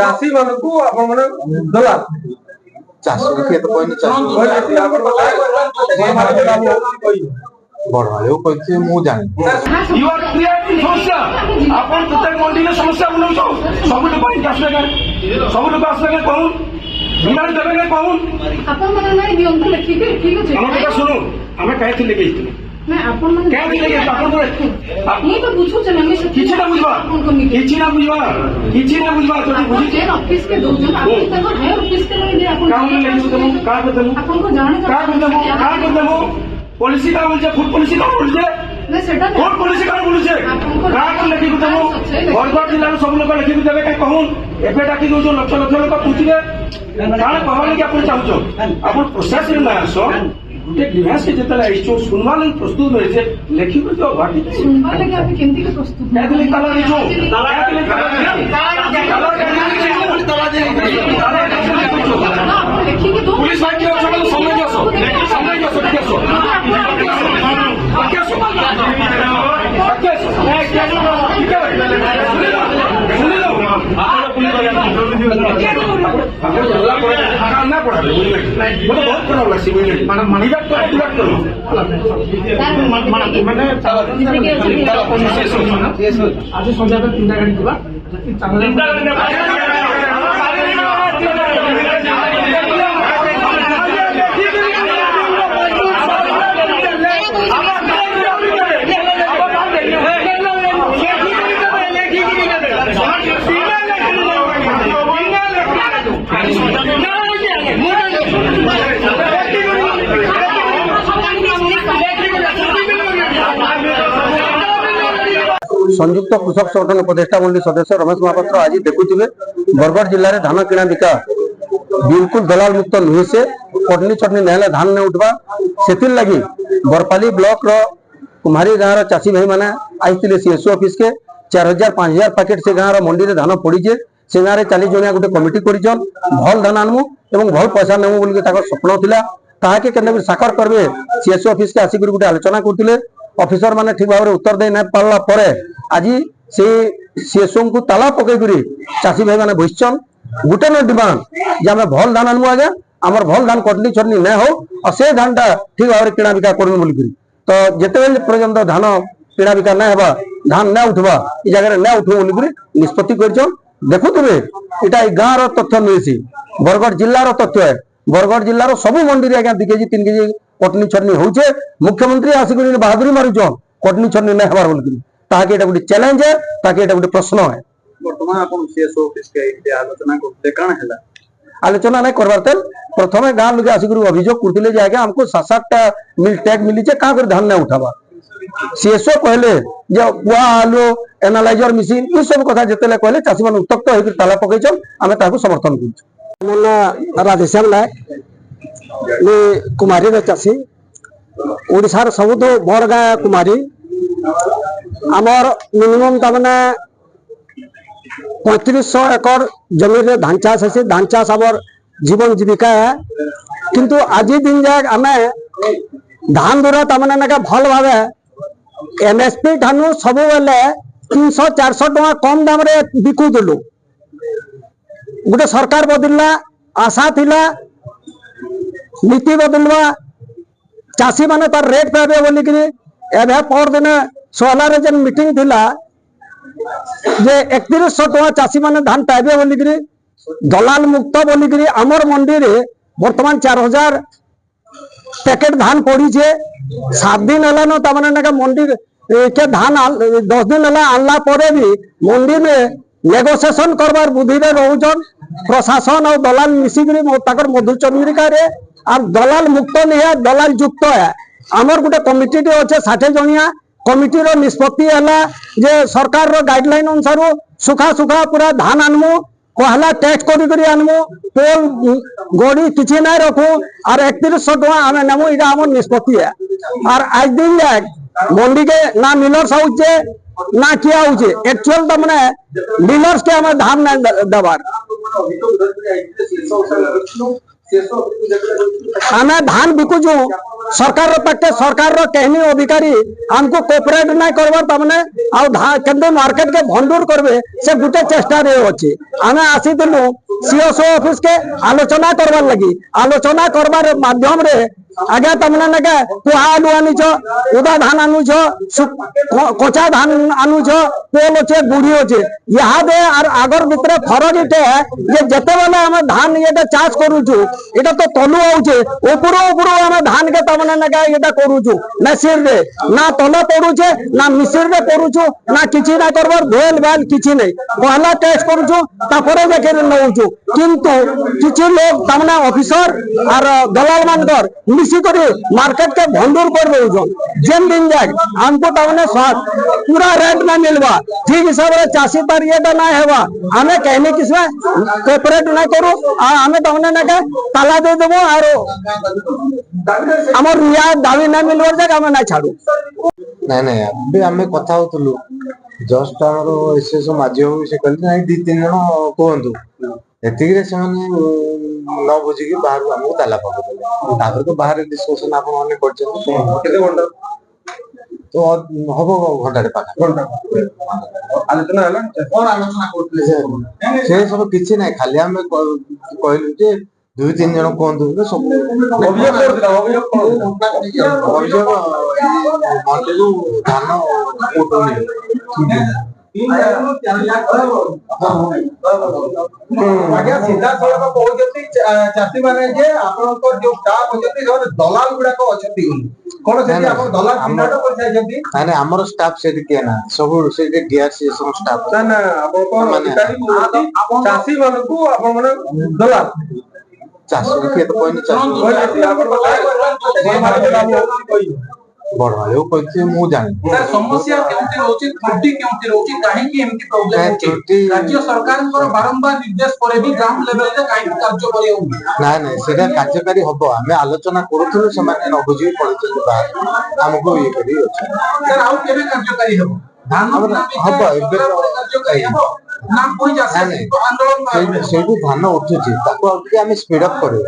चासी मानकू आपण माने दलाल चासी के तो कोई नहीं चासी आपण बड़वाले को कहते मु जाने यू आर क्रिएटिंग समस्या आपण प्रत्येक मंडी में समस्या बनाउछो सब लोग पानी आसले का सब लोग आसले का कहूं बिना देबे का कहूं आपण माने नहीं दियम तो लिखि के ठीक अछि हम बेटा सुनो हमें कहे थे लेके मैं आपण माने कहे थे लेके आपण को नहीं तो पूछो चले मैं किछि ना बुझबा तो बुझी जे ऑफिस के दो जन आपण तक है ऑफिस के लगे दे आपण काम में लेके तुम का कर देमु आपण को जाने का कर देमु पॉलिसी का बोलछे फुड पॉलिसी का बोलछे मैं सेटा फुड पॉलिसी का बोलछे का कर लेके देमु बरगढ़ जिल्ला रो सब लोग लेके देबे का कहूं एबे डाकी दो जो लक्ष लक्ष लोग पूछिबे काण कहले कि आपण चाहछो आपण प्रोसेस रे ना आसो गुटे ग्रीवेंस के जतला आइछो सुनवा ले प्रस्तुत होय छे लेखि को जो घाटी सुनवा ले कि आप केंती के प्रस्तुत क्या दिले ताला दिछो ताला लिखि के दो पुलिस भाई के समय जसो देखो आज संध्या 3टा गाड़ी संयुक्त कृषक संगठन उपदेष्टा मंडली सदस्य रमेश महापात्र आज देखुवे बरगढ़ जिले में धान किणा बिका बिल्कुल दलाल मुक्त नुहे से कटनी चटनी नहले धान नहीं उठवा से लगी बरपाली ब्लॉक रो कुम्हारी गाँव चाषी भाई मैंने आई सीएसओ ऑफिस के 4000 5000 पैकेट से गाँव मंडी में धान पड़ीचे से गाँव में 40 जनिया गोटे कमिटी करिछन भल धान आनमु एवं भल पैसा नेमु बोल के स्वप्न थिला ताके केने साकार करबे सीएसओ ऑफिस के आसिक गोटे आलोचना करथिले ऑफिसर माने ठीक भाव उत्तर दे ना पारला परे आज से सीएसओ को ताला पकई करी चाषी भाई माने बसिछन गोटे न डिमांड जे आमे भल धान आनमु आगे हमर भल धान कटनी छटनी न हो और से धानटा ठीक भाव किणा बिका करनु बोल करी तो जेते पर्यंत धान किणा बिका न हेबा धान न उठवा ई जगह न उठो बोल करी निष्पत्ति करछन देखुतबे एटा ई गाँव रो तथ्य मिलसी बरगढ़ जिल्ला रो तथ्य है बरगढ़ जिल्ला रो सब मंडी रे आगे 2 केजी 3 केजी कटनी छटनी होउछे मुख्यमंत्री आसिक बहादुरी मारुछन कटनी छटनी न हेबार बोल करी ताके एटा गोटे चैलेंज है ताके एटा गोटे प्रश्न है वर्तमान अपन सीएसओ ऑफिस के आलोचना करते काण हैला आलोचना नहीं करबार तेल प्रथमे गाँव लोग आसिक अभियोग करथिले जे आगे हमको 7-8टा मिल टैग मिली जे का कर धान न उठावा सीएसओ कहले जे कुआ आलू एनालाइजर मशीन ई सब कथा जेतेले कहले चासी मन उत्तक्त होई ताला पकैछन आमे ताको समर्थन करछु मोना राधेश्याम नायक ने कुमारी रे चासी ओडिसार सबुतो बड़ गाँ कुमारी आमर मिनिमम तमने 3500 एकड़ जमीन रे धान चाष है धान चाष आमर जीवन जीविका है किंतु आज दिन जाक आमे धान दूरा तमने ना भल भाव एमएसपी ठानु सब बेले 300-400 टका कम दाम रे बिकुदलु गोटे सरकार बदलला आशा थिला नीति बदलवा चाषी माने तार रेट पाबे बोली कि एबे पर दिन सोहला रे जन मीटिंग थिला जे 3100 टका चाषी माने धान पाबे बोली कि दलाल मुक्त बोली कि हमर मंडी रे वर्तमान 4000 पैकेट धान पड़ी छे 7 दिन हला न तमने ना मंडी के धान 10 दिन हला आनला परे भी मंडी में नेगोशिएशन करबार बुद्धि रे रहउछन प्रशासन और दलाल मिसिकरी ताकर मधुचंद्रिका रे और दलाल मुक्त नहीं है दलाल युक्त है आमर गोटे कमिटी अच्छे 60 जनिया कमिटी रो निष्पत्ति है जे सरकार रो गाइडलाइन अनुसार सुखा सुखा पूरा धान आनमु कहला टैक्स करी आनमु पोल गोड़ी किसी ना रखू और 3100 टका आम नेमु इटा आम निष्पत्ति है और आज दिन जाए मंडी के ना मिलर्स आउचे ना किया होचे एक्चुअल तो माने डीलर्स के हमें धान ना दबार आमे धान बिकुचु सरकार पाखे सरकार कहनी अधिकारी हमको कोऑपरेट नहीं करबार तमने केंद्र मार्केट के भंडूर करबे से गुटे चेष्टा रे अछि आमे आसीदिलु सीएसओ ऑफिस के आलोचना करबार लगी आलोचना करबार माध्यम रे आगे तमने नके कुहा आलू आनुछ उदा धान आनुछ कचा धान आनुछ पोल अच्छे गुड़ी अच्छे यहाँ दे आर आगर भितर फरक इटे जे जते बेले हम धान ये चाष करूछु एटा तो तलु आउछे ऊपर ऊपर हम धान के तमने नके एटा करूछु मेसिन रे ना तल पड़ुछे ना मिसिन रे करूछु ना किछि ना करबर भेल भाल किछि नै पहला टेस्ट करूछु तापरे देखे नउछु किंतु किछि लोग तमने ऑफिसर आर दलाल मानकर मिसिकरी मार्केट के भंडूर कर दउछन जेन दिन जाक हमको तमने पूरा रेट ना मिलबा ठीक हिसाब रे चासी तार येटा ना हेबा हमें कहने किसमें कोऑपरेट ना करू हमें तमने ना ताला दे देबो आरो हमर रिया दावी ना मिलवर जाक हमें ना छाड़ू नहीं नहीं अभी आम कथा होतलु जस्ट आमर एसएस माझी बाबू से कहले नहीं 2-3 जन कहतु एतिक से न बुझिकी बाहर आमको ताला पकड़े तो बाहर डिस्कशन आप तो हम घंटे आलोचना से सब किसी ना खाली आम कहलु जे 2-3 जन कहतु सब अभियोग मंडी धान सीधा सड़क कहते चाषी मैंने जो स्टाफ अच्छा दलाल गुड़ाक अच्छा कौन दलाल चिन्हट कर आमर स्टाफ से ना सब से डीआरसीएस स्टाफ चाषी मान दलाल चाषी के तो कोई बड़ भाई कहते मु जानी समस्या केउते रहउची त्रुटि केउते रहउची काहे कि एमटी प्रॉब्लम होची राज्य सरकार बारंबार निर्देश करे भी ग्राउंड लेवल रे काहे कार्य करियो ना ना सेटा कार्यकारी हबो हमें आलोचना करूथु समान न बुझी पड़ते बाहर हमको ये करी अछि सर आउ केबे कार्यकारी हबो धान हबो एबे कार्यकारी हबो नाम कोई जासे आंदोलन से धान उठुची ताको हम स्पीड अप करू